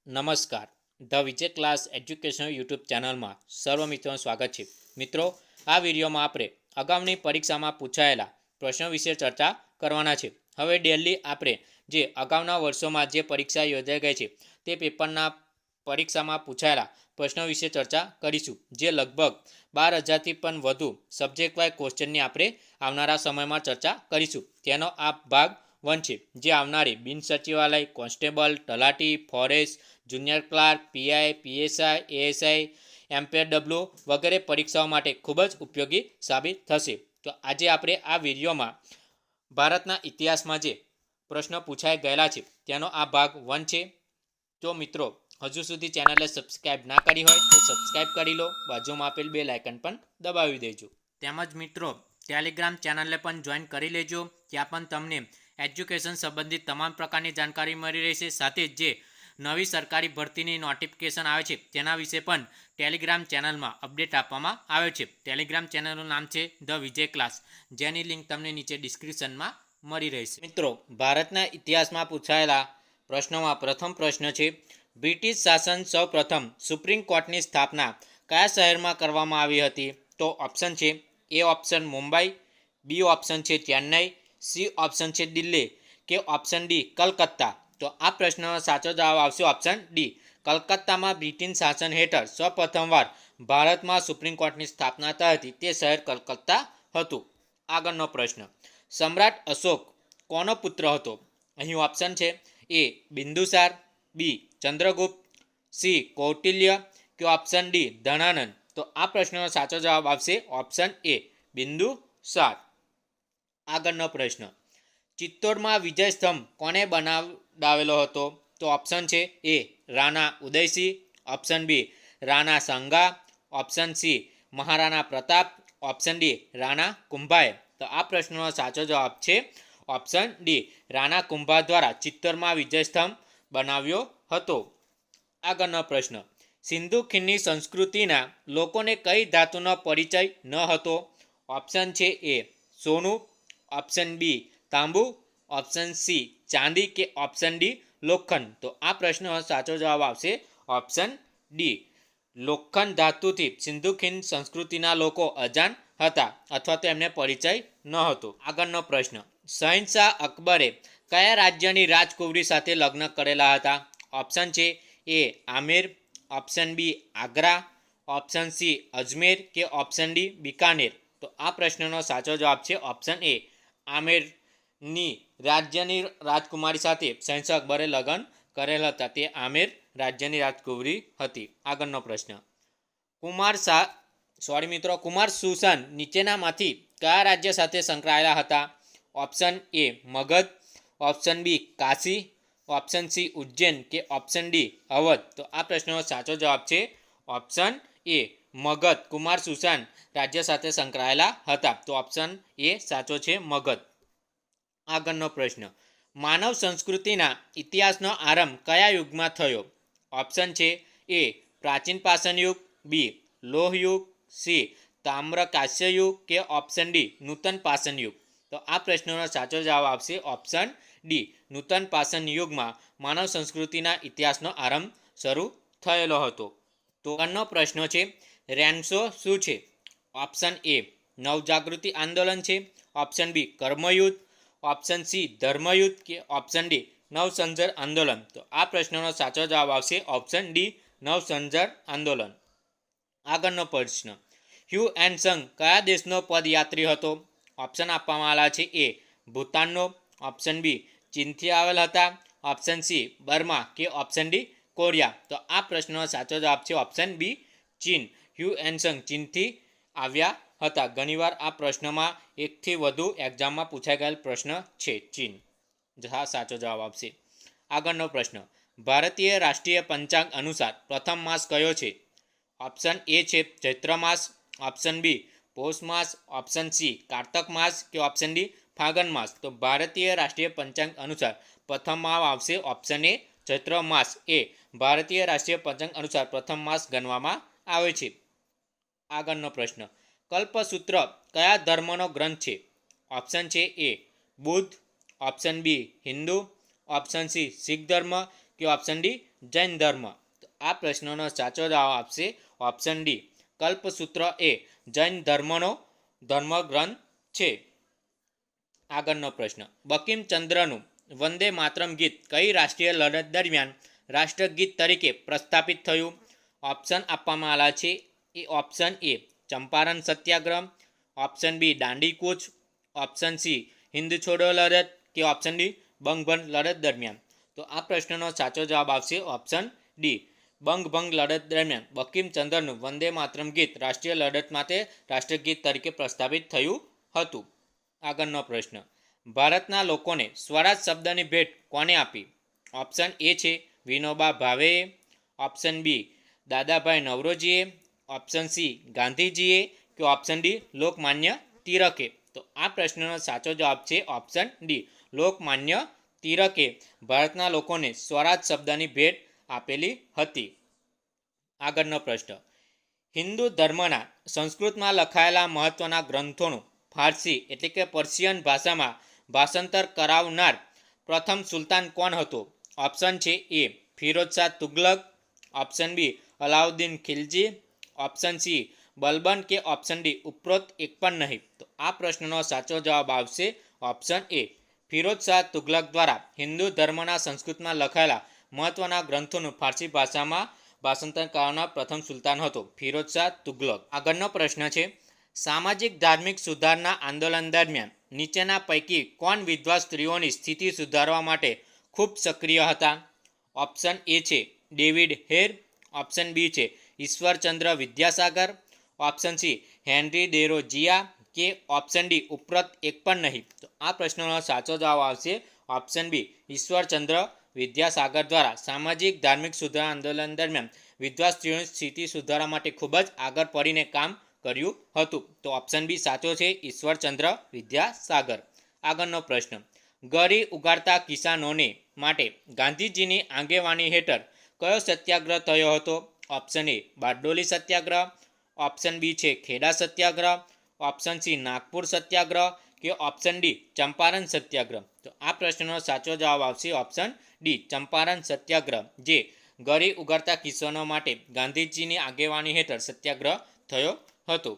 નમસ્કાર, the Vijay class education YouTube ચેનલમાં સર્વ મિત્રોનું સ્વાગત છે. મિત્રો, આ વિડીયોમાં આપણે અગાઉની પરીક્ષામાં પૂછાયેલા પ્રશ્નો વિશે ચર્ચા કરવાના છે. હવે ડેલી આપણે જે અગાઉના વર્ષોમાં જે પરીક્ષા યોજાઈ ગઈ છે તે પેપરના પરીક્ષામાં પૂછાયેલા પ્રશ્નો વિશે ચર્ચા કરીશું, જે લગભગ 12,000થી પણ વધુ સબ્જેક્ટ વાઇઝ ક્વેશ્ચનની આપણે આવનારા સમયમાં ચર્ચા કરીશું. તેનો આ ભાગ 1 છે, જે આવનારી બિન સચિવાલય, કોન્સ્ટેબલ, તલાટી, forest, junior clerk, PI, PSI, ASI, એમપીડબ્લ્યુ વગેરે પરીક્ષાઓ માટે ખૂબ જ ઉપયોગી સાબિત થશે. તો આજે આપણે આ વિડીયોમાં ભારતના ઇતિહાસમાં જે પ્રશ્નો પૂછાઈ ગયેલા છે તેનો આ ભાગ 1 છે. તો મિત્રો, હજુ સુધી ચેનલને સબસ્ક્રાઈબ ના કરી હોય તો સબસ્ક્રાઈબ કરી લો, બાજુમાં આપેલ બેલ આઇકન પણ દબાવી દેજો. તેમજ મિત્રો, ટેલિગ્રામ ચેનલને પણ જોઈન કરી લેજો. ત્યાં પણ તમને એજ્યુકેશન સંબંધિત તમામ પ્રકારની જાણકારી મળી રહેશે. સાથે જ જે નવી સરકારી ભરતીની નોટિફિકેશન આવે છે તેના વિશે પણ ટેલિગ્રામ ચેનલમાં અપડેટ આપવામાં આવે છે. ટેલિગ્રામ ચેનલનું નામ છે ધ વિજય ક્લાસ, જેની લિંક તમને નીચે ડિસ્ક્રિપ્શનમાં મળી રહેશે. મિત્રો, ભારતના ઇતિહાસમાં પૂછાયેલા પ્રશ્નોમાં પ્રથમ પ્રશ્ન છે, બ્રિટિશ શાસન સૌપ્રથમ સુપ્રીમ કોર્ટની સ્થાપના કયા શહેરમાં કરવામાં આવી હતી? તો ઓપ્શન છે A option Mumbai, B option છે ચેન્નઈ, સી ઓપ્શન છે દિલ્હી કે ઓપ્શન ડી કલકત્તા. તો આ પ્રશ્નનો સાચો જવાબ આવશે ઓપ્શન ડી. કલકત્તામાં બ્રિટિશ શાસન હેઠળ સૌપ્રથમવાર ભારતમાં સુપ્રીમ કોર્ટની સ્થાપના થઈ હતી. તે શહેર કલકત્તા હતું. આગળનો પ્રશ્ન, સમ્રાટ અશોક કોનો પુત્ર હતો? અહીં ઓપ્શન છે એ બિંદુસાર, બી ચંદ્રગુપ્ત, સી કૌટિલ્ય કે ઓપ્શન ડી ધનાનંદ. તો આ પ્રશ્નનો સાચો જવાબ આવશે ઓપ્શન એ બિંદુસાર. આગળનો પ્રશ્ન, ચિત્તોડમાં વિજય સ્તંભ કોને બનાવડાવેલો હતો? તો ઓપ્શન છે A Rana Udaysingh, option B Rana Sanga, option C Maharana Pratap, option D Rana કુંભાએ. તો આ પ્રશ્નનો સાચો જવાબ છે ઓપ્શન ડી, રાણા કુંભા દ્વારા ચિત્તોડમાં વિજય સ્તંભ બનાવ્યો હતો. આગળનો પ્રશ્ન, સિંધુ ખીણની સંસ્કૃતિના લોકોને કઈ ધાતુનો પરિચય ન હતો? ઓપ્શન છે એ સોનું, ઓપ્શન બી તાંબુ, ઓપ્શન સી ચાંદી કે ઓપ્શન ડી લોખંડ. તો આ પ્રશ્નનો સાચો જવાબ આવશે ઓપ્શન ડી, લોખંડ ધાતુથી સિંધુ ખીણ સંસ્કૃતિના લોકો અજાણ હતા અથવા તો એમને પરિચય ન હતો. આગળનો પ્રશ્ન, શહેનશાહ અકબરે કયા રાજ્યની રાજકુંવરી સાથે લગ્ન કરેલા હતા? ઓપ્શન છે A Amer, option B Agra, option C Ajmer કે ઓપ્શન ડી બિકાનેર. તો આ પ્રશ્નનો સાચો જવાબ છે ઓપ્શન એ આમેરની રાજ્યની રાજકુમારી સાથે શહેનશાહ અકબરે લગ્ન કરેલા હતા. તે આમેર રાજ્યની રાજકુંવરી હતી. આગળનો પ્રશ્ન, કુમાર સુશાન નીચેનામાંથી કયા રાજ્ય સાથે સંકળાયેલા હતા? Option A Magadh, option B Kashi, option C Ujjain કે ઓપ્શન ડી અવધ. તો આ પ્રશ્નનો સાચો જવાબ છે ઓપ્શન એ મગધ. કુમાર સુશાન રાજ્ય સાથે સંકળાયેલા હતા. તો ઓપ્શન એ સાચો છે મગધ. આગળનો પ્રશ્ન, માનવ સંસ્કૃતિના ઇતિહાસનો આરંભ કયા યુગમાં થયો? ઓપ્શન છે એ પ્રાચીન પાષાણ યુગ, બી લોહ યુગ, સી તામ્રકાંસ્ય યુગ કે ઓપ્શન ડી નૂતન પાષાણ યુગ. તો આ પ્રશ્નનો સાચો જવાબ આવશે ઓપ્શન ડી, નૂતન પાષાણ યુગમાં માનવ સંસ્કૃતિના ઇતિહાસનો આરંભ શરૂ થયેલો હતો. તો આગળનો પ્રશ્ન છે, રેનશો શું છે? ઓપ્શન એ નવજાગૃતિ આંદોલન છે, ઓપ્શન બી કર્મયુદ્ધ, ઓપ્શન સી ધર્મયુદ્ધ કે ઓપ્શન ડી નવસંજર આંદોલન. તો આ પ્રશ્નનો સાચો જવાબ આવશે ઓપ્શન ડી નવસંજર આંદોલન. આગળનો પ્રશ્ન, હ્યુ એન સંગ કયા દેશનો પદયાત્રી હતો? ઓપ્શન આપવામાં આવેલા છે એ ભૂતાનનો, ઓપ્શન બી ચીનથી આવેલ હતા, ઓપ્શન સી બર્મા કે ઓપ્શન ડી કોરિયા. તો આ પ્રશ્નનો સાચો જવાબ છે ઓપ્શન બી ચીન. હ્યુ એન સંગ ચીનથી આવ્યા હતા. ઘણીવાર આ પ્રશ્નમાં એકથી વધુ એક્ઝામમાં પૂછાઈ ગયેલ પ્રશ્ન છે ચીન. સાચો જવાબ આપશે. આગળનો પ્રશ્ન, ભારતીય રાષ્ટ્રીય પંચાંગ અનુસાર પ્રથમ માસ કયો છે? ઓપ્શન એ છે ચૈત્ર માસ, ઓપ્શન બી પૌષ માસ, ઓપ્શન સી કારતક માસ કે ઓપ્શન ડી ફાગણ માસ. તો ભારતીય રાષ્ટ્રીય પંચાંગ અનુસાર પ્રથમ માસ આવશે ઓપ્શન એ ચૈત્ર માસ. એ ભારતીય રાષ્ટ્રીય પંચાંગ અનુસાર પ્રથમ માસ ગણવામાં આવે છે. આગળનો પ્રશ્ન, કલ્પસૂત્ર કયા ધર્મનો ગ્રંથ છે? ઓપ્શન છે A Buddha, option B Hindu, option C Sikh ધર્મ કે ઓપ્શન ડી જૈન ધર્મ. તો આ પ્રશ્નનો સાચો જવાબ આપશે ઓપ્શન ડી. કલ્પસૂત્ર એ જૈન ધર્મનો ધર્મગ્રંથ છે. આગળનો પ્રશ્ન, બંકિમચંદ્રનું વંદે માતરમ ગીત કઈ રાષ્ટ્રીય લડત દરમિયાન રાષ્ટ્રગીત તરીકે પ્રસ્થાપિત થયું? ઓપ્શન આપવામાં આવેલા છે A option A Champaran Satyagraha, option B Dandi કૂચ, ઓપ્શન સી હિન્દ છોડો લડત કે ઓપ્શન ડી બંગભંગ લડત દરમિયાન. તો આ પ્રશ્નનો સાચો જવાબ આવશે ઓપ્શન ડી. બંગભંગ લડત દરમિયાન બંકિમચંદ્રનું વંદે માતરમ ગીત રાષ્ટ્રીય લડત માટે રાષ્ટ્રગીત તરીકે પ્રસ્થાપિત થયું હતું. આગળનો પ્રશ્ન, ભારતના લોકોને સ્વરાજ શબ્દની ભેટ કોને આપી? ઓપ્શન એ છે વિનોબા ભાવેએ, ઓપ્શન બી દાદાભાઈ નવરોજીએ, ઓપ્શન સી ગાંધીજીએ કે ઓપ્શન ડી લોકમાન્ય તિલકે. તો આ પ્રશ્નનો સાચો જવાબ છે ઓપ્શન ડી. લોકમાન્ય તિલકે ભારતના લોકોને સ્વરાજ શબ્દની ભેટ આપેલી હતી. આગળનો પ્રશ્ન, હિન્દુ ધર્મના સંસ્કૃતમાં લખાયેલા મહત્વના ગ્રંથોનું ફારસી એટલે કે પર્શિયન ભાષામાં ભાષાંતર કરાવનાર પ્રથમ સુલતાન કોણ હતો? ઓપ્શન છે A Firozshah Tughlaq, option B Alauddin Khilji, option C Balban કે ઓપ્શન ડી ઉપરોક્ત એક પણ નહીં. તો આ પ્રશ્નનો સાચો જવાબ આવશે ઓપ્શન એ. ફિરોઝશાહ તુગલક દ્વારા હિન્દુ ધર્મના સંસ્કૃતમાં લખાયેલા મહત્વના ગ્રંથોનું ફારસી ભાષામાં ભાષાંતર કરનાર પ્રથમ સુલતાન હતો ફિરોઝશાહ તુગલક. આગળનો પ્રશ્ન છે, સામાજિક ધાર્મિક સુધારના આંદોલન દરમિયાન નીચેના પૈકી કોણ વિધવા સ્ત્રીઓની સ્થિતિ સુધારવા માટે ખૂબ સક્રિય હતા? ઓપ્શન એ છે ડેવિડ હેર, ઓપ્શન બી છે Ishwarchandra Vidyasagar, option C Henry Derozio કે ઓપ્શન ડી ઉપરોક્ત એક પણ નહીં. તો આ પ્રશ્નનો સાચો જવાબ આવશે ઓપ્શન બી ઈશ્વરચંદ્ર વિદ્યાસાગર દ્વારા સામાજિક ધાર્મિક સુધારા આંદોલન દરમિયાન વિધવા સ્ત્રીઓની સ્થિતિ સુધારવા માટે ખૂબ જ આગળ પડીને કામ કર્યું હતું. તો ઓપ્શન બી સાચો છે ઈશ્વરચંદ્ર વિદ્યાસાગર. આગળનો પ્રશ્ન, ગરી ઉગાડતા કિસાનોને માટે ગાંધીજીની આગેવાની હેઠળ કયો સત્યાગ્રહ થયો હતો? Option A Bardoli Satyagraha, option B છે ખેડા સત્યાગ્રહ, ઓપ્શન સી નાગપુર સત્યાગ્રહ કે ઓપ્શન ડી ચંપારણ સત્યાગ્રહ. તો આ પ્રશ્નનો સાચો જવાબ આવશે ઓપ્શન ડી ચંપારણ સત્યાગ્રહ, જે ગરી ઉગાડતા કિસાનો માટે ગાંધીજીની આગેવાની હેઠળ સત્યાગ્રહ થયો હતો.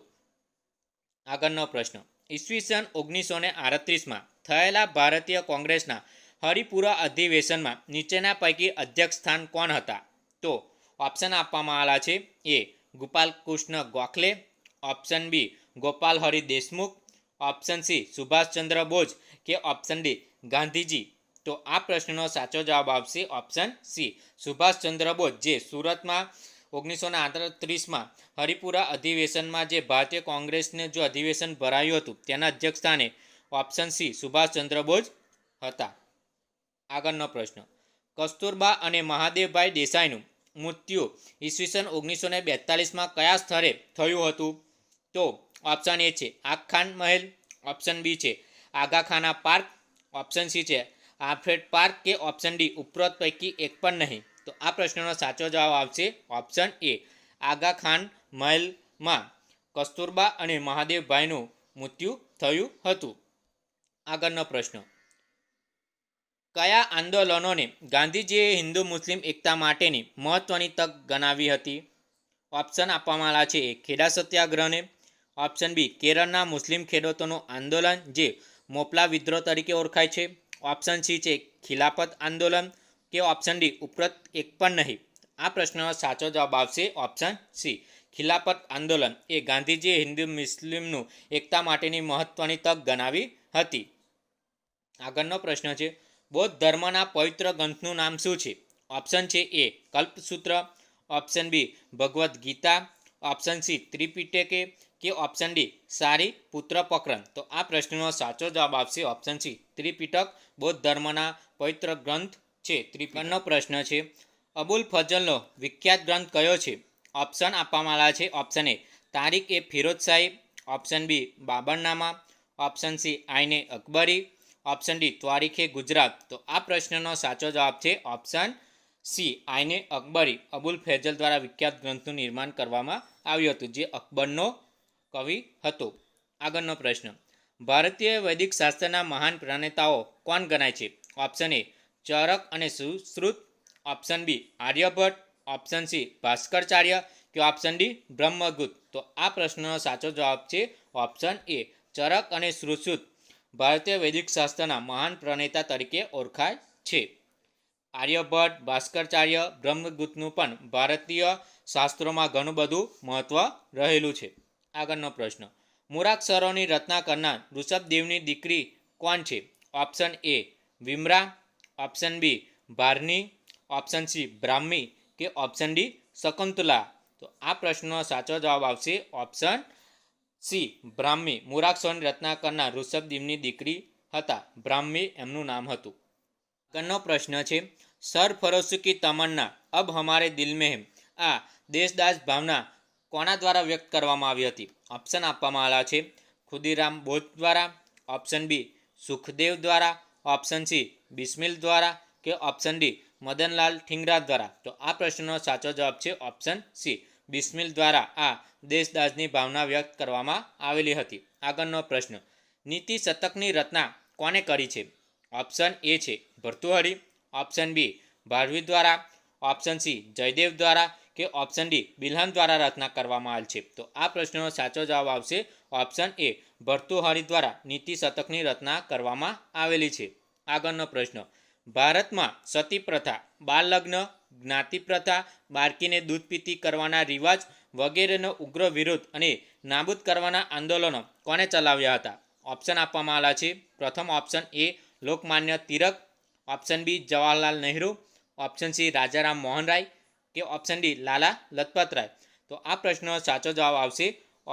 આગળનો પ્રશ્ન, ઈસવીસન 1938માં થયેલા ભારતીય કોંગ્રેસના હરિપુરા અધિવેશનમાં નીચેના પૈકી અધ્યક્ષ સ્થાન કોણ હતા? તો ઓપ્શન આપવામાં આવેલા છે A Gopal Krishna Gokhale, option B Gopal Hari Deshmukh, option C Subhashchandra Bose કે ઓપ્શન ડી ગાંધીજી. તો આ પ્રશ્નનો સાચો જવાબ આવશે ઓપ્શન સી સુભાષચંદ્ર બોઝ, જે સુરતમાં 1938માં હરિપુરા અધિવેશનમાં જે ભારતીય કોંગ્રેસને જો અધિવેશન ભરાયું હતું તેના અધ્યક્ષ સ્થાને ઓપ્શન સી સુભાષચંદ્ર બોઝ હતા. આગળનો પ્રશ્ન, કસ્તુરબા અને મહાદેવભાઈ દેસાઈનું મૃત્યુ ઈસવીસન 1942માં કયા સ્થળે થયું હતું? તો ઓપ્શન એ છે આખાન મહેલ, ઓપ્શન બી છે આગાખાના પાર્ક, ઓપ્શન સી છે આલ્ફ્રેડ પાર્ક કે ઓપ્શન ડી ઉપરોક્ત પૈકી એક પણ નહીં. તો આ પ્રશ્નનો સાચો જવાબ આવશે ઓપ્શન એ આગાખાન મહેલમાં કસ્તુરબા અને મહાદેવભાઈનું મૃત્યુ થયું હતું. આગળનો પ્રશ્ન, કયા આંદોલનોને ગાંધીજીએ હિન્દુ મુસ્લિમ એકતા માટેની મહત્વની તક ગણાવી હતી? ઓપ્શન આપવામાં આવ્યા છે ખેડા સત્યાગ્રહને, ઓપ્શન બી કેરળના મુસ્લિમ ખેડૂતોનું આંદોલન જે મોપલા વિદ્રોહ તરીકે ઓળખાય છે, ઓપ્શન સી છે ખિલાફત આંદોલન કે ઓપ્શન ડી ઉપરોક્ત એક પણ નહીં. આ પ્રશ્નનો સાચો જવાબ આવશે ઓપ્શન સી ખિલાફત આંદોલન એ ગાંધીજીએ હિન્દુ મુસ્લિમનું એકતા માટેની મહત્વની તક ગણાવી હતી. આગળનો પ્રશ્ન છે, બૌદ્ધ ધર્મના પવિત્ર ગ્રંથનું નામ શું છે? ઓપ્શન છે A Kalpasutra, option B Bhagavad Gita, option C ત્રિપિટકે કે ઓપ્શન ડી સારી પુત્ર પ્રકરણ. તો આ પ્રશ્નનો સાચો જવાબ આવશે ઓપ્શન સી ત્રિપિટક બૌદ્ધ ધર્મના પવિત્ર ગ્રંથ છે. ત્રિપિટકનો પ્રશ્ન છે, અબુલ ફઝલનો વિખ્યાત ગ્રંથ કયો છે? ઓપ્શન આપવામાં આવ્યા છે option A Tarikh e Firozshahi, option B Baburnama, option C Aine Akbari, option D Tawarikhe Gujarat. તો આ પ્રશ્નનો સાચો જવાબ છે ઓપ્શન સી આઈને અકબરી. અબુલ ફૈઝલ દ્વારા વિખ્યાત ગ્રંથનું નિર્માણ કરવામાં આવ્યું હતું, જે અકબરનો કવિ હતો. આગળનો પ્રશ્ન, ભારતીય વૈદિક શાસ્ત્રના મહાન પ્રણેતાઓ કોણ ગણાય છે? ઓપ્શન એ ચરક અને Sushruta, option B Aryabhatta, option C Bhaskaracharya કે ઓપ્શન ડી બ્રહ્મગુપ્ત. તો આ પ્રશ્નનો સાચો જવાબ છે ઓપ્શન એ ચરક અને સુશ્રુત ભારતીય વૈદિક શાસ્ત્રના મહાન પ્રણેતા તરીકે ઓળખાય છે. આર્યભટ્ટ, ભાસ્કરાચાર્ય, બ્રહ્મગુપ્તનું પણ ભારતીય શાસ્ત્રોમાં ઘણું બધું મહત્વ રહેલું છે. આગળનો પ્રશ્ન, મૂળાક્ષરોની રચના કરનાર ઋષભદેવની દીકરી કોણ છે? Option A Vimara, option B Bharani, option C Brahmi કે ઓપ્શન ડી શકુંતલા. તો આ પ્રશ્નનો સાચો જવાબ આવશે ઓપ્શન સી બ્રાહ્મી. મૂળાક્ષરોની રચના કરનાર ઋષભદેવની દીકરી હતા બ્રાહ્મી, એમનું નામ હતું. આગળનો પ્રશ્ન છે, સરફરોશ કી તમન્ના અબ હમારે દિલ મેં હૈ. આ દેશદાસ ભાવના કોના દ્વારા વ્યક્ત કરવામાં આવી હતી? ઓપ્શન આપવામાં આવ્યા છે ખુદીરામ બોઝ દ્વારા, ઓપ્શન બી સુખદેવ દ્વારા, ઓપ્શન સી બિસ્મિલ દ્વારા કે ઓપ્શન ડી મદનલાલ ઠીંગરા દ્વારા. તો આ પ્રશ્નનો સાચો જવાબ છે ઓપ્શન સી બિસ્મિલ દ્વારા આ દેશદાસની ભાવના વ્યક્ત કરવામાં આવેલી હતી. આગળનો પ્રશ્ન, નીતિ શતકની રચના કોને કરી છે? ઓપ્શન એ છે ભર્તૃહરિ, ઓપ્શન બી ભારવી દ્વારા, ઓપ્શન સી જયદેવ દ્વારા કે ઓપ્શન ડી બિલ્હન દ્વારા રચના કરવામાં આવેલ છે. તો આ પ્રશ્નનો સાચો જવાબ આવશે ઓપ્શન એ ભર્તૃહરિ દ્વારા નીતિ શતકની રચના કરવામાં આવેલી છે. આગળનો પ્રશ્ન, ભારતમાં સતી પ્રથા, બાળ લગ્ન, જ્ઞાતિ પ્રથા, બાળકીને દૂધ પીતી કરવાના રિવાજ વગેરેનો ઉગ્ર વિરોધ અને નાબૂદ કરવાના આંદોલનો કોણે ચલાવ્યા હતા? ઓપ્શન આપવામાં આવ્યા છે. પ્રથમ option A Lokmanya Tilak, option B Jawaharlal Nehru, option C Rajaram Mohan Roy કે ઓપ્શન ડી લાલા લજપત રાય. તો આ પ્રશ્નનો સાચો જવાબ આવશે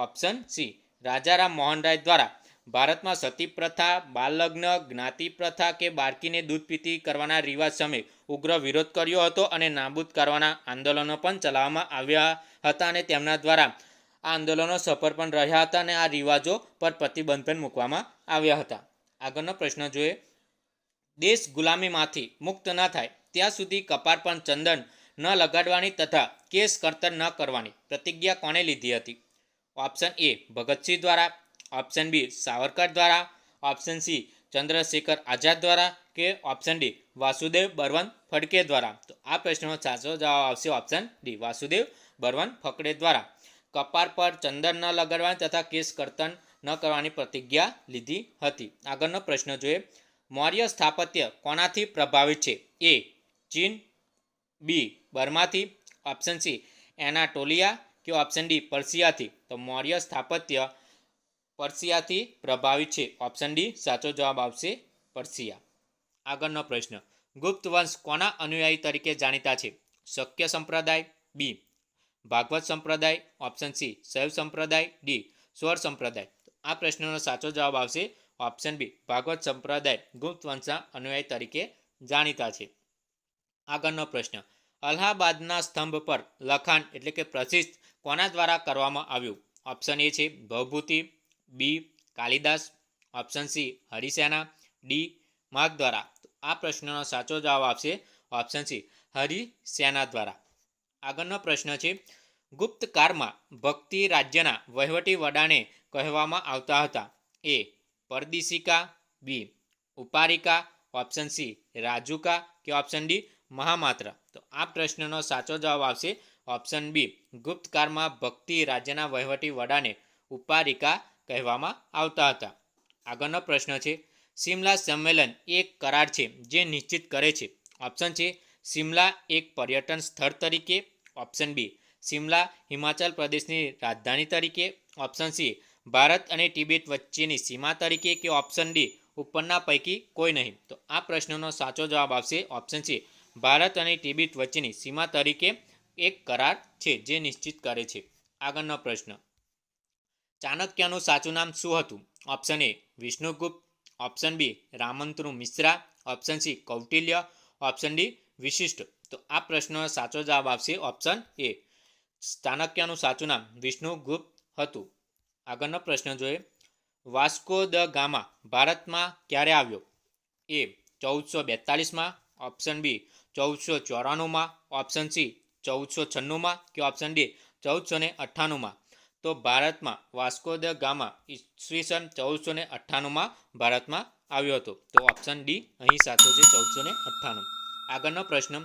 ઓપ્શન સી રાજારામ મોહન રાય દ્વારા ભારતમાં સતી પ્રથા, બાળ લગ્ન, જ્ઞાતિ પ્રથા કે બાળકીને દૂધ પીતી કરવાના રિવાજ સામે ઉગ્ર વિરોધ કર્યો હતો અને નાબૂદ કરવાના આંદોલનો પણ ચલાવવામાં આવ્યા હતા અને તેમના દ્વારા આ આંદોલનો સફળ પણ રહ્યા હતા અને આ રિવાજો પર પ્રતિબંધ પણ મૂકવામાં આવ્યા હતા. આગળનો પ્રશ્ન જોઈએ, દેશ ગુલામીમાંથી મુક્ત ન થાય ત્યાં સુધી કપાળ પર ચંદન ન લગાડવાની તથા કેસ કર્તન ન કરવાની પ્રતિજ્ઞા કોણે લીધી હતી? ઓપ્શન એ ભગતસિંહ દ્વારા, ઓપ્શન બી સાવરકર દ્વારા, ઓપ્શન સી ચંદ્રશેખર આઝાદ દ્વારા કે ઓપ્શન ડી વાસુદેવ બળવંત ફડકે દ્વારા. તો આ પ્રશ્નનો સાચો જવાબ આવશે ઓપ્શન ડી વાસુદેવ બળવંત ફડકે દ્વારા કપાળ પર ચંદન ન લગાડવાની તથા કેસ કર્તન ન કરવાની પ્રતિજ્ઞા લીધી હતી. આગળનો પ્રશ્ન જોઈએ, મૌર્ય સ્થાપત્ય કોનાથી પ્રભાવિત છે? એ ચીન, બી બર્માથી, ઓપ્શન સી એનાટોલિયા કે ઓપ્શન ડી પર્શિયાથી. તો મૌર્ય સ્થાપત્ય પર્શિયાથી પ્રભાવિત છે. ઓપ્શન ડી સાચો જવાબ આવશે પર્શિયા. આગળનો પ્રશ્ન, ગુપ્ત વંશ કોના અનુયાયી તરીકે જાણીતા છે? શક્ય સંપ્રદાય, બી ભાગવત સંપ્રદાય, ઓપ્શન સી શૈવ સંપ્રદાય, ડી સ્વર સંપ્રદાય. આ પ્રશ્નનો સાચો જવાબ આવશે ઓપ્શન બી ભાગવત સંપ્રદાય ગુપ્ત વંશના અનુયાયી તરીકે જાણીતા છે. આગળનો પ્રશ્ન, અલ્હાબાદના સ્તંભ પર લખાણ એટલે કે પ્રશિસ્ત કોના દ્વારા કરવામાં આવ્યું? ઓપ્શન એ છે ભવભૂતિ, બી કાલિદાસ, ઓપ્શન સી હરિસેના, ડી માર્ગ દ્વારા. આ પ્રશ્નનો સાચો જવાબ આવશે ઓપ્શન સી હરિસેના દ્વારા. આગળનો પ્રશ્ન છે, ગુપ્ત કાળમાં ભક્તિ રાજ્યના વહીવટી વડાને કહેવામાં આવતા હતા? એ પરદિશિકા, બી ઉપારિકા, ઓપ્શન સી રાજુકા કે ઓપ્શન ડી મહામાત્ર. તો આ પ્રશ્નનો સાચો જવાબ આવશે ઓપ્શન બી ગુપ્તકાળમાં ભક્તિ રાજ્યના વહીવટી વડાને ઉપારિકા કહેવામાં આવતા હતા. આગળનો પ્રશ્ન છે, સિમલા સંમેલન એક કરાર છે જે નિશ્ચિત કરે છે? ઓપ્શન છે સિમલા એક પર્યટન સ્થળ તરીકે, ઓપ્શન બી સિમલા હિમાચલ પ્રદેશની રાજધાની તરીકે, ઓપ્શન સી ભારત અને તિબેટ વચ્ચેની સીમા તરીકે કે ઓપ્શન ડી ઉપરના પૈકી કોઈ નહીં. તો આ પ્રશ્નનો સાચો જવાબ આવશે ઓપ્શન સી ભારત અને તિબેટ વચ્ચેની સીમા તરીકે એક કરાર છે જે નિશ્ચિત કરે છે. આગળનો પ્રશ્ન, ચાણક્યનું સાચું નામ શું હતું? Option A Vishnugupta, option B Ramantu Mishra, option C Kautilya, option D Vishisht. તો આ પ્રશ્નનો સાચો જવાબ આવશે ઓપ્શન એ ચાણક્યનું સાચું નામ વિષ્ણુગુપ્ત હતું. આગળનો પ્રશ્ન જોઈએ, વાસ્કો દ ગામા ભારતમાં ક્યારે આવ્યો? એ 1442માં, ઓપ્શન બી 1494માં, ઓપ્શન સી 1496માં કે ઓપ્શન ડી 1498માં. તો ભારતમાં વાસ્કો દ ગામા ઈસવીસન 1498માં ભારતમાં આવ્યો હતો. તો ઓપ્શન ડી અહીં સાચો છે, 1498. આગળનો પ્રશ્ન,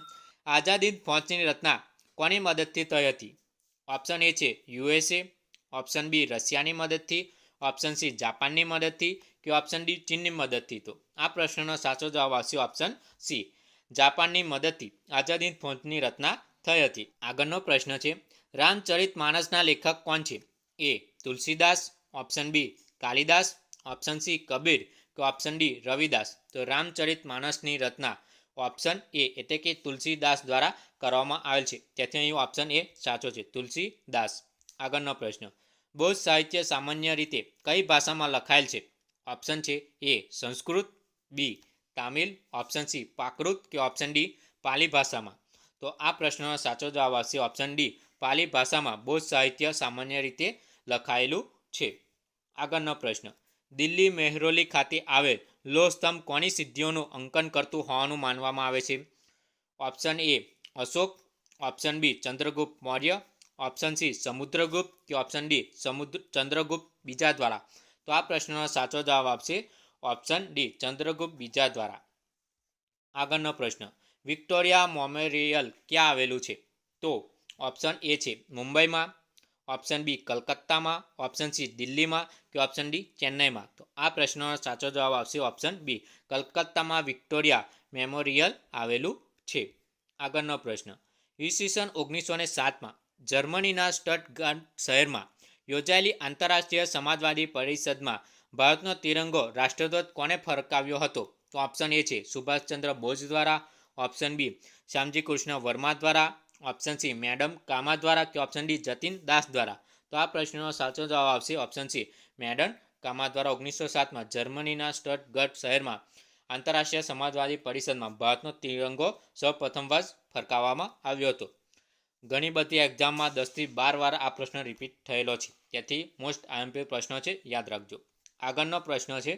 આઝાદી ફોજની રચના કોની મદદથી થઈ હતી? ઓપ્શન એ છે યુએસએ, ઓપ્શન બી રશિયાની મદદથી, ઓપ્શન સી જાપાનની મદદથી કે ઓપ્શન ડી ચીનની મદદથી. તો આ પ્રશ્નનો સાચો જવાબ આવશે ઓપ્શન સી, જાપાનની મદદથી આઝાદી ફોજની રચના થઈ હતી. આગળનો પ્રશ્ન છે, રામચરિત માનસના લેખક કોણ છે? A Tulsidas, option B Kalidas, option C Kabir કે ઓપ્શન ડી રવિદાસ. તો રામચરિત માનસની રચના ઓપ્શન એ એટલે કે તુલસીદાસ દ્વારા કરવામાં આવેલ છે, તેથી અહીં ઓપ્શન એ સાચો છે, તુલસીદાસ. આગળનો પ્રશ્ન, બૌદ્ધ સાહિત્ય સામાન્ય રીતે કઈ ભાષામાં લખાયેલ છે? ઓપ્શન છે એ સંસ્કૃત, બી તામિલ, ઓપ્શન સી પ્રાકૃત કે ઓપ્શન ડી પાલી ભાષામાં. તો આ પ્રશ્નનો સાચો જવાબ આવશે ઓપ્શન ડી, પાલી ભાષામાં બૌદ્ધ સાહિત્ય સામાન્ય રીતે લખાયેલું છે. આગળનો પ્રશ્ન, દિલ્હી મહેરૌલી ખાતે આવેલ લોહ સ્તંભ કોની સિદ્ધિઓનું અંકન કરતું હોવાનું માનવામાં આવે છે? Option A Ashoka, option B Chandragupta Maurya, option C Samudragupta કે ઓપ્શન ડી ચંદ્રગુપ્ત બીજા દ્વારા. તો આ પ્રશ્નનો સાચો જવાબ આપશે ઓપ્શન ડી, ચંદ્રગુપ્ત બીજા દ્વારા. આગળનો પ્રશ્ન, વિક્ટોરિયા મેમોરિયલ ક્યાં આવેલું છે? તો ઓપ્શન એ છે મુંબઈમાં, ઓપ્શન બી કલકત્તામાં, ઓપ્શન સી દિલ્હીમાં કે ઓપ્શન ડી ચેન્નઈમાં. તો આ પ્રશ્નનો સાચો જવાબ આવશે ઓપ્શન બી, કલકત્તામાં વિક્ટોરિયા મેમોરિયલ આવેલું છે. આગળનો પ્રશ્ન, ઈસવીસન 1907માં જર્મનીના સ્ટટગાર્ટ શહેરમાં યોજાયેલી આંતરરાષ્ટ્રીય સમાજવાદી પરિષદમાં ભારતનો તિરંગો રાષ્ટ્રધ્વજ કોણે ફરકાવ્યો હતો? તો ઓપ્શન એ છે સુભાષચંદ્ર બોઝ દ્વારા, ઓપ્શન બી શ્યામજી કૃષ્ણ વર્મા દ્વારા, ઓપ્શન સી મેડમ કામા દ્વારા કે ઓપ્શન ડી જતીન દાસ દ્વારા. તો આ પ્રશ્નનો સાચો જવાબ આવશે ઓપ્શન સી, મેડમ કામા દ્વારા 1907માં જર્મનીના સ્ટટગાર્ટ શહેરમાં આંતરરાષ્ટ્રીય સમાજવાદી પરિષદમાં ભારતનો તિરંગો સૌપ્રથમવાર ફરકાવવામાં આવ્યો હતો. ઘણી બધી એક્ઝામમાં 10થી 12 વાર આ પ્રશ્ન રિપીટ થયેલો છે, તેથી મોસ્ટ આઈએમપી પ્રશ્નો છે, યાદ રાખજો. આગળનો પ્રશ્ન છે,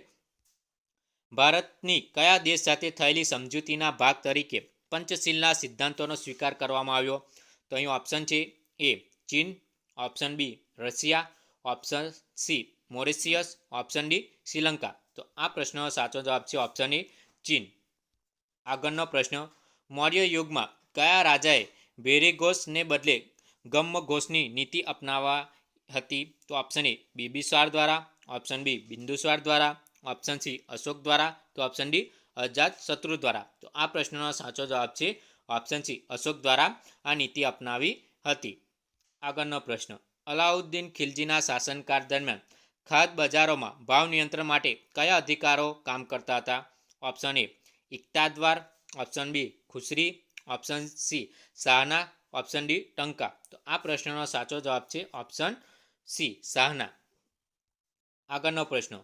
ભારતની કયા દેશ સાથે થયેલી સમજૂતીના ભાગ તરીકે પંચશીલના સિદ્ધાંતોનો સ્વીકાર કરવામાં આવ્યો? તો અહીં ઓપ્શન છે એ ચીન, option B Russia, option C Mauritius, option D Sri Lanka. તો આ પ્રશ્નનો સાચો જવાબ છે ઓપ્શન એ ચીન. આગળનો પ્રશ્ન, મૌર્ય યુગમાં કયા રાજાએ ભેરી-ઘોષને બદલે ગમ્મ-ઘોષની નીતિ અપનાવી હતી? તો ઓપ્શન એ બિંબિસાર દ્વારા, ઓપ્શન બી બિંદુસાર દ્વારા, ઓપ્શન સી અશોક દ્વારા કે ઓપ્શન ડી અજાતશત્રુ દ્વારા. તો આ પ્રશ્નનો સાચો જવાબ છે ઓપ્શન સી, અશોક દ્વારા આ નીતિ અપનાવી હતી. આગળનો પ્રશ્ન, અલાઉદ્દીન ખિલજીના શાસનકાળ દરમિયાન ખાદ્ય બજારોમાં ભાવ નિયંત્રણ માટે કયા અધિકારો કામ કરતા હતા? ઓપ્શન એ ઇકતાદ્વાર, ઓપ્શન બી ખુસરી, ઓપ્શન સી શાહના, ઓપ્શન ડી ટંકા. તો આ પ્રશ્નનો સાચો જવાબ છે ઓપ્શન સી શાહના. આગળનો પ્રશ્ન,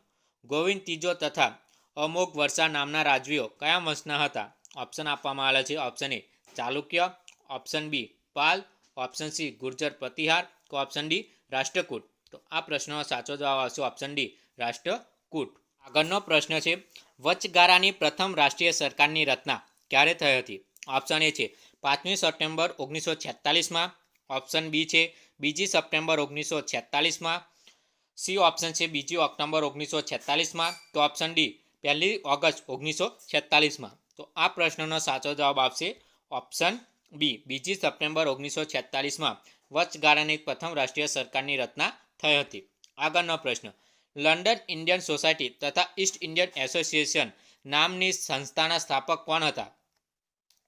ગોવિંદ ત્રીજો તથા અમોઘ વર્ષા નામના રાજવીઓ કયા વંશના હતા? ઓપ્શન આપવામાં આવેલા છે, option A Chalukya, option B Pala, option C Gurjara Pratihara કે ઓપ્શન ડી રાષ્ટ્રકૂટ. તો આ પ્રશ્નનો સાચો જવાબ આવશે ઓપ્શન ડી, રાષ્ટ્રકૂટ. આગળનો પ્રશ્ન છે, વચગાળાની પ્રથમ રાષ્ટ્રીય સરકારની રચના ક્યારે થઈ હતી? ઓપ્શન એ છે 5મી સપ્ટેમ્બર 1946માં, ઓપ્શન બી છે 2જી સપ્ટેમ્બર 1946માં, સી ઓપ્શન છે 2 ઓક્ટોબર 1946માં, તો ઓપ્શન ડી 1 ઓગસ્ટ 1946માં. તો આ પ્રશ્નનો સાચો જવાબ આવશે ઓપ્શન બી, 2 સપ્ટેમ્બર 1946માં વચગાળાની પ્રથમ રાષ્ટ્રીય સરકારની રચના થઈ હતી. આગળનો પ્રશ્ન, લંડન ઇન્ડિયન સોસાયટી તથા ઈસ્ટ ઇન્ડિયન એસોસિએશન નામની સંસ્થાના સ્થાપક કોણ હતા?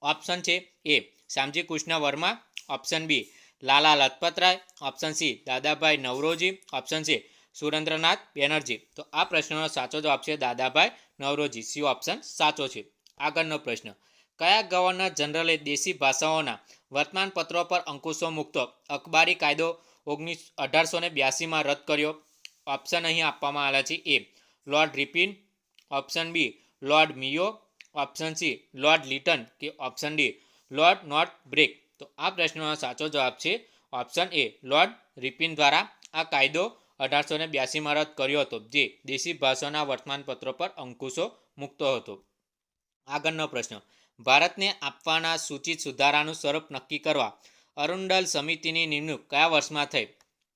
ઓપ્શન છે A Shyamji Krishna Varma, option B Lala Lajpatrai, option C Dadabhai Naoroji, option C Surendranath Banerjee. તો આ પ્રશ્નનો સાચો જવાબ છે દાદાભાઈ નવરોજી, સી ઓપ્શન સાચો છે. આગળનો પ્રશ્ન, કયા ગવર્નર જનરલે દેશી ભાષાઓના વર્તમાનપત્રો પર અંકુશો મૂકતો અખબારી કાયદો 1882માં રદ કર્યો? ઓપ્શન અહીં આપવામાં આવેલા છે, A Lord Ripon, option B Lord Mayo, option C Lord Lytton કે option D Lord Northbrook. તો આ પ્રશ્નનો સાચો જવાબ છે ઓપ્શન એ, લોર્ડ રિપિન દ્વારા આ કાયદો 1882માં રદ કર્યો હતો, જે દેશી ભાષાના વર્તમાનપત્રો પર અંકુશો મૂકતો હતો. આગળનો પ્રશ્ન, ભારતને આપવાના સૂચિત સુધારાનું સ્વરૂપ નક્કી કરવા અરુંડલ સમિતિની નિમણૂક કયા વર્ષમાં થઈ?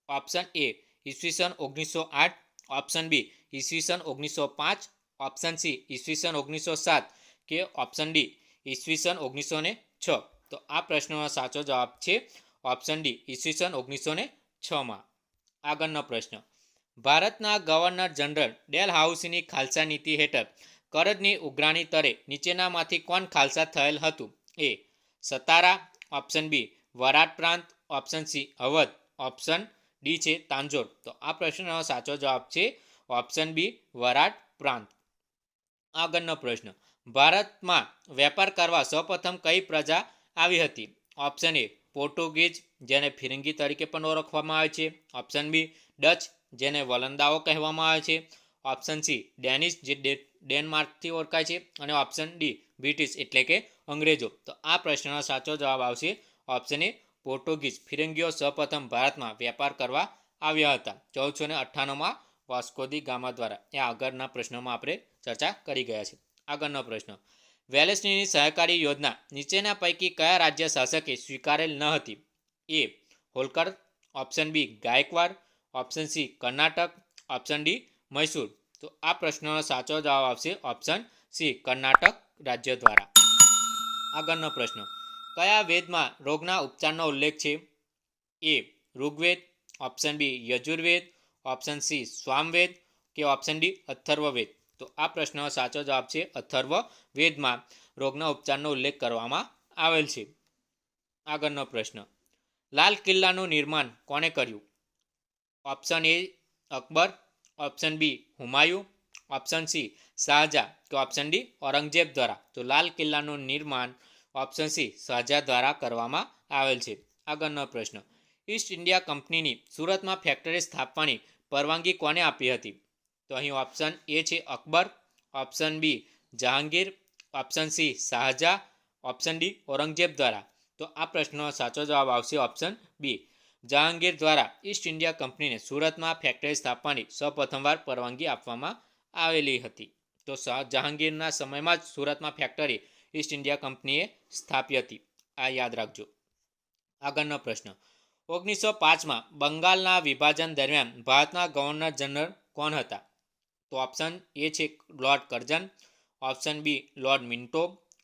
ઓપ્શન એ ઈસવીસન 1908, ઓપ્શન બી ઈસવીસન 1905, ઓપ્શન સી ઈસવીસન 1907 કે ઓપ્શન ડી ઈસવીસન 1906. તો આ પ્રશ્નનો સાચો જવાબ છે ઓપ્શન ડી ઈસવીસન 1906માં. આગળનો પ્રશ્ન, ભારતના ગવર્નર જનરલ ડેલહાઉસીની ખાલસા નીતિ હેઠળ કરજની ઉઘરાણી તરે નીચેનામાંથી કોણ ખાલસા થયેલ હતું? એ સતારા, ઓપ્શન બી વરાટ પ્રાંત, option C Awadh, option D છે તાંજોર. તો આ પ્રશ્નનો સાચો જવાબ છે ઓપ્શન બી વરાટ પ્રાંત. આગળનો પ્રશ્ન, ભારતમાં વેપાર કરવા સૌપ્રથમ કઈ પ્રજા આવી હતી? ઓપ્શન એ પોર્ટુગીઝ, જેને ફિરંગી તરીકે પણ ઓળખવામાં આવે છે. ઓપ્શન બી ડચ, જેને વલંદાઓ કહેવામાં આવે છે. ઓપ્શન સી ડેનિશ, જે ડેનમાર્કથી ઓળખાય છે. અને ઓપ્શન ડી બ્રિટિશ, એટલે કે અંગ્રેજો. તો આ પ્રશ્નનો સાચો જવાબ આવશે ઓપ્શન એ પોર્ટુગીઝ. ફિરંગીઓ સૌપ્રથમ ભારતમાં વેપાર કરવા આવ્યા હતા 1498માં વાસ્કો દી ગામા દ્વારા. એ આગળના પ્રશ્નોમાં આપણે ચર્ચા કરી ગયા છે. આગળનો પ્રશ્ન, વેલેસ્લીની સહકારી યોજના નીચેના પૈકી કયા રાજ્ય શાસકે સ્વીકારેલ ન હતી? A Holkar, option B Gaekwad, option C Karnataka, option D Mysore. તો આ પ્રશ્નનો સાચો જવાબ આવશે ઓપ્શન સી કર્ણાટક રાજ્ય દ્વારા. આગળનો પ્રશ્ન, કયા વેદમાં રોગના ઉપચારનો ઉલ્લેખ છે? A Rigveda, option B Yajurveda, option C Samaveda કે ઓપ્શન ડી અથર્વવેદ. તો આ પ્રશ્નનો સાચો જવાબ છે અથર્વવેદમાં રોગના ઉપચારનો ઉલ્લેખ કરવામાં આવેલ છે. આગળનો પ્રશ્ન, લાલ કિલ્લાનું નિર્માણ કોણે કર્યું? Option A Akbar, option B Humayun, option C Shah Jahan કે ઓપ્શન ડી ઔરંગઝેબ દ્વારા. તો લાલ કિલ્લાનું નિર્માણ ઓપ્શન સી શાહજહાં દ્વારા કરવામાં આવેલ છે. આગળનો પ્રશ્ન, ઈસ્ટ ઇન્ડિયા કંપનીની સુરતમાં ફેક્ટરી સ્થાપવાની પરવાનગી કોને આપી હતી? તો અહીં ઓપ્શન એ છે Akbar, option B Jahangir, option C Shah Jahan, option D Aurangzeb દ્વારા. તો આ પ્રશ્નનો સાચો જવાબ આવશે ઓપ્શન બી જહાંગીર દ્વારા ઈસ્ટ ઇન્ડિયા કંપનીને સુરતમાં ફેક્ટરી સ્થાપવાની સૌપ્રથમવાર પરવાનગી આપવામાં આવેલી હતી. તો જહાંગીરના સમયમાં જ સુરતમાં ફેક્ટરી ઈસ્ટ ઇન્ડિયા કંપનીએ સ્થાપી હતી. આ યાદ રાખજો. આગળનો પ્રશ્ન, 1905માં બંગાળના વિભાજન દરમિયાન ભારતના ગવર્નર જનરલ કોણ હતા? તો ઓપ્શન એ છે Lord Curzon, option B Lord Minto,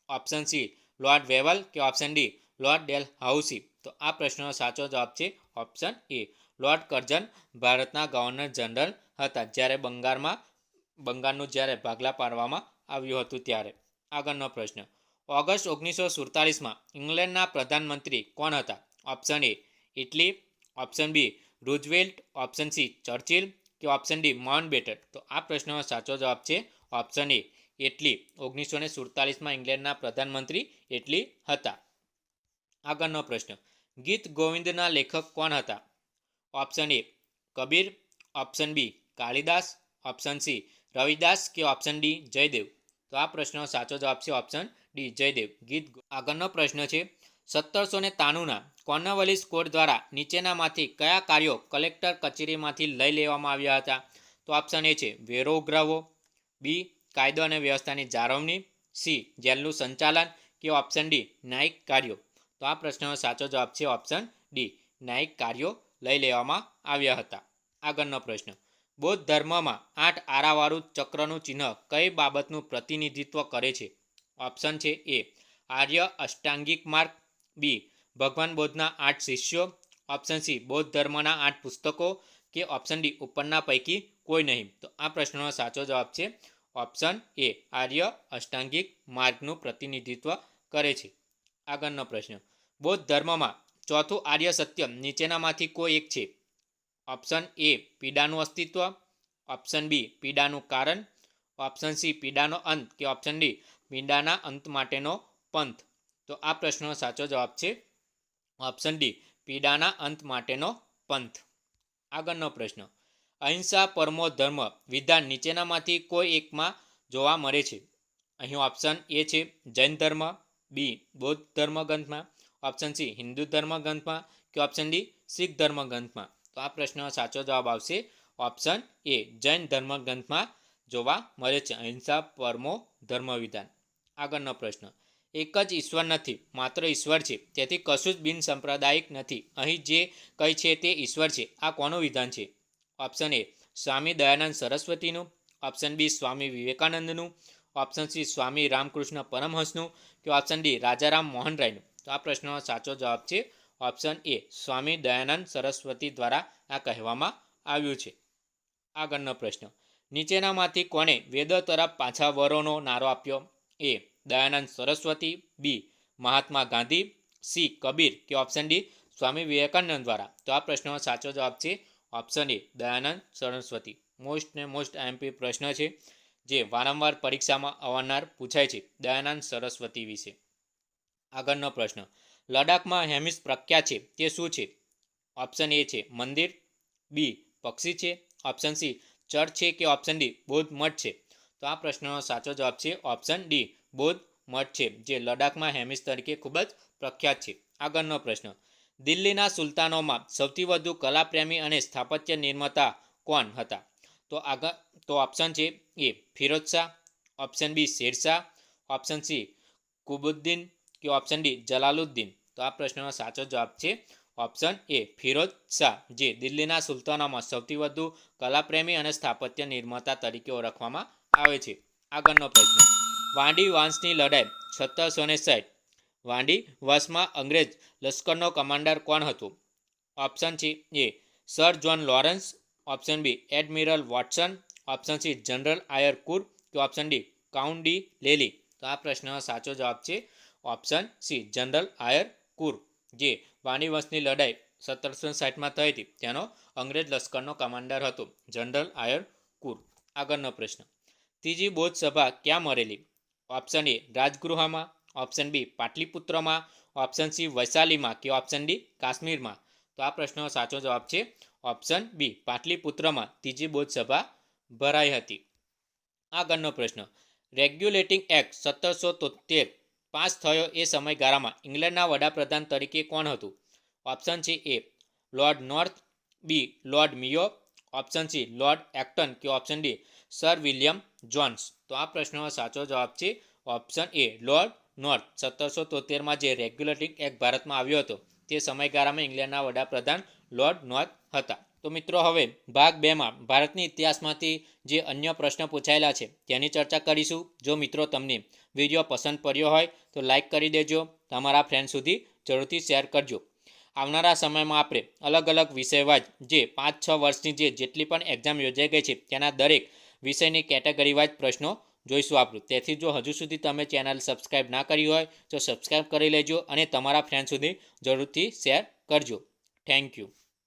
option C Lord Wavell કે ઓપ્શન ડી લોર્ડ ડેલહાઉસી. તો આ પ્રશ્નનો સાચો જવાબ છે ઓપ્શન એ લોર્ડ કર્ઝન ભારતના ગવર્નર જનરલ હતા જ્યારે બંગાળનું જ્યારે ભાગલા પાડવામાં આવ્યું હતું ત્યારે. આગળનો પ્રશ્ન, ઓગસ્ટ 1947માં ઇંગ્લેન્ડના પ્રધાનમંત્રી કોણ હતા? Option A Attlee, option B Roosevelt, option C Churchill કે ઓપ્શન ડી માઉન્ટબેટન. તો આ પ્રશ્નનો સાચો જવાબ છે ઓપ્શન એ ઇટલી. 1947માં ઇંગ્લેન્ડના પ્રધાનમંત્રી ઇટલી હતા. આગળનો પ્રશ્ન, ગીત ગોવિંદના લેખક કોણ હતા? Option A Kabir, option B Kalidas, option C Ravidas કે ઓપ્શન ડી જયદેવ. તો આ પ્રશ્નનો સાચો જવાબ છે ઓપ્શન ડી જયદેવ. આગળનો પ્રશ્ન છે, 1793ના કોર્નવાલિસ કોડ દ્વારા નીચેનામાંથી કયા કાર્યો કલેક્ટર કચેરીમાંથી લઈ લેવામાં આવ્યા હતા? તો ઓપ્શન એ છે વેરો ઉઘરાવો, બી કાયદો અને વ્યવસ્થાની જાળવણી, સી જેલનું સંચાલન કે ઓપ્શન ડી ન્યાયિક કાર્યો. તો આ પ્રશ્નનો સાચો જવાબ છે ઓપ્શન ડી ન્યાયિક કાર્યો લઈ લેવામાં આવ્યા હતા. આગળનો પ્રશ્ન, બૌદ્ધ ધર્મમાં 8 આરાવાળું ચક્રનું ચિહ્ન કઈ બાબતનું પ્રતિનિધિત્વ કરે છે? ઓપ્શન છે એ આર્ય અષ્ટાંગિક માર્ગ, બી ભગવાન બૌદ્ધના 8 શિષ્યો, ઓપ્શન સી બૌદ્ધ ધર્મના 8 પુસ્તકો કે ઓપ્શન ડી ઉપરના પૈકી કોઈ નહીં. તો આ પ્રશ્નનો સાચો જવાબ છે ઓપ્શન એ આર્ય અષ્ટાંગિક માર્ગનું પ્રતિનિધિત્વ કરે છે. આગળનો પ્રશ્ન, બૌદ્ધ ધર્મમાં ચોથું આર્ય સત્ય નીચેનામાંથી કોઈ એક છે? ઓપ્શન એ પીડાનું અસ્તિત્વ, ઓપ્શન બી પીડાનું કારણ, ઓપ્શન સી પીડાનો અંત કે ઓપ્શન ડી પીડાના અંત માટેનો પંથ. તો આ પ્રશ્નનો સાચો જવાબ છે ઓપ્શન ડી પીડાના અંત માટેનો પંથ. આગળનો પ્રશ્ન, અહિંસા પરમો ધર્મ વિધાન નીચેનામાંથી કોઈ એકમાં જોવા મળે છે? અહીં ઓપ્શન એ છે જૈન ધર્મ, બી બૌદ્ધ ધર્મ ગ્રંથમાં, ઓપ્શન સી હિન્દુ ધર્મ ગ્રંથમાં કે ઓપ્શન ડી શીખ ધર્મ ગ્રંથમાં. તો આ પ્રશ્નનો સાચો જવાબ આવશે ઓપ્શન એ જૈન ધર્મ ગ્રંથમાં જોવા મળે છે અહિંસા પરમો ધર્મ વિધાન. આગળનો પ્રશ્ન, એક જ ઈશ્વર નથી, માત્ર ઈશ્વર છે, તેથી કશું જ બિન સાંપ્રદાયિક નથી, અહીં જે કંઈ છે તે ઈશ્વર છે, આ કોનું વિધાન છે? ઓપ્શન એ સ્વામી દયાનંદ સરસ્વતીનું, ઓપ્શન બી સ્વામી વિવેકાનંદનું, ઓપ્શન સી સ્વામી રામકૃષ્ણ પરમહંસનું કે ઓપ્શન ડી રાજારામ મોહન રાયનું. તો આ પ્રશ્નનો સાચો જવાબ છે ઓપ્શન એ સ્વામી દયાનંદ સરસ્વતી દ્વારા આ કહેવામાં આવ્યું છે. આગળનો પ્રશ્ન, નીચેનામાંથી કોણે વેદો તરફ પાછા વળોનો નારો આપ્યો? એ દયાનંદ સરસ્વતી, બી મહાત્મા ગાંધી, સી કબીર કે ઓપ્શન ડી સ્વામી વિવેકાનંદ દ્વારા. તો આ પ્રશ્નનો સાચો જવાબ છે ઓપ્શન એ દયાનંદ સરસ્વતી. મોસ્ટ આઈએમપી પ્રશ્ન છે જે વારંવાર પરીક્ષામાં અવારનવાર પૂછાય છે દયાનંદ સરસ્વતી વિશે. આગળનો પ્રશ્ન, લડાખમાં હેમિસ પ્રખ્યાત છે તે શું છે? ઓપ્શન એ છે મંદિર, બી પક્ષી છે, ઓપ્શન સી ચર્ચ છે કે ઓપ્શન ડી બૌદ્ધ મઠ છે. તો આ પ્રશ્નનો સાચો જવાબ છે ઓપ્શન ડી બૌદ્ધ મઠ છે, જે લડાખમાં હેમિસ તરીકે ખૂબ જ પ્રખ્યાત છે. આગળનો પ્રશ્ન, દિલ્હીના સુલતાનોમાં સૌથી વધુ કલાપ્રેમી અને સ્થાપત્ય નિર્માતા કોણ હતા? તો ઓપ્શન છે A Firoz Shah, option B Shershah, option C Qutbuddin કે ઓપ્શન ડી જલાલુદ્દીન. તો આ પ્રશ્નનો સાચો જવાબ છે ઓપ્શન એ ફિરોઝ શાહ, જે દિલ્હીના સુલતાનોમાં સૌથી વધુ કલાપ્રેમી અને સ્થાપત્ય નિર્માતા તરીકે ઓળખવામાં આવે છે. આગળનો પ્રશ્ન, વાંડી વાંસની લડાઈ 1760 વાંડી વાંસમાં અંગ્રેજ લશ્કરનો કમાન્ડર કોણ હતો? ઓપ્શન છે A Sir John Lawrence, option B Admiral Watson, option C General Eyre Coote કે option D Count de Lally. તો આ પ્રશ્નનો સાચો જવાબ છે option C General Eyre Coote, જે વાંડી વંશની લડાઈ 1760માં થઈ હતી તેનો અંગ્રેજ લશ્કરનો કમાન્ડર હતો જનરલ આયર કુર. આગળનો પ્રશ્ન, ત્રીજી બૌદ્ધ સભા ક્યાં મળેલી? ઓપ્શન એ રાજગૃહમાં, ઓપ્શન બી પાટલીપુત્રમાં, ઓપ્શન સી વૈશાલીમાં કે ઓપ્શન ડી કાશ્મીરમાં. તો આ પ્રશ્નનો સાચો જવાબ છે ઓપ્શન બી પાટલીપુત્રમાં ત્રીજી બૌદ્ધ સભા ભરાઈ હતી. આગળનો પ્રશ્ન, રેગ્યુલેટિંગ એક્ટ 1773 પાસ થયો એ સમયગાળામાં ઇંગ્લેન્ડના વડાપ્રધાન તરીકે કોણ હતું? ઓપ્શન છે A lord north, B Lord Mayo, option C lord એક્ટન કે option D sir William Jones. તો આ પ્રશ્નનો સાચો જવાબ છે ઓપ્શન એ લોર્ડ નોર્થ. 1773માં જે રેગ્યુલેટિંગ એક્ટ ભારતમાં આવ્યો હતો તે સમયગાળામાં ઇંગ્લેન્ડના વડાપ્રધાન લોર્ડ નોર્થ હતા. તો મિત્રો, હવે ભાગ 2માં ભારતની ઇતિહાસમાંથી જે અન્ય પ્રશ્નો પૂછાયેલા છે તેની ચર્ચા કરીશું. જો મિત્રો તમને વિડીયો પસંદ પડ્યો હોય તો લાઇક કરી દેજો, તમારા ફ્રેન્ડ સુધી જરૂરથી શેર કરજો. આવનારા સમયમાં આપણે અલગ અલગ વિષયવાઇઝ જે 5-6 વર્ષની જેટલી પણ એક્ઝામ યોજાઈ ગઈ છે તેના દરેક વિષયની કેટેગરી વાઇઝ પ્રશ્નો જોઈશું આપણું. તેથી જો હજુ સુધી તમે ચેનલ સબસ્ક્રાઈબ ના કરી હોય તો સબસ્ક્રાઈબ કરી લેજો અને તમારા ફ્રેન્ડ સુધી જરૂરથી શેર કરજો. Thank you.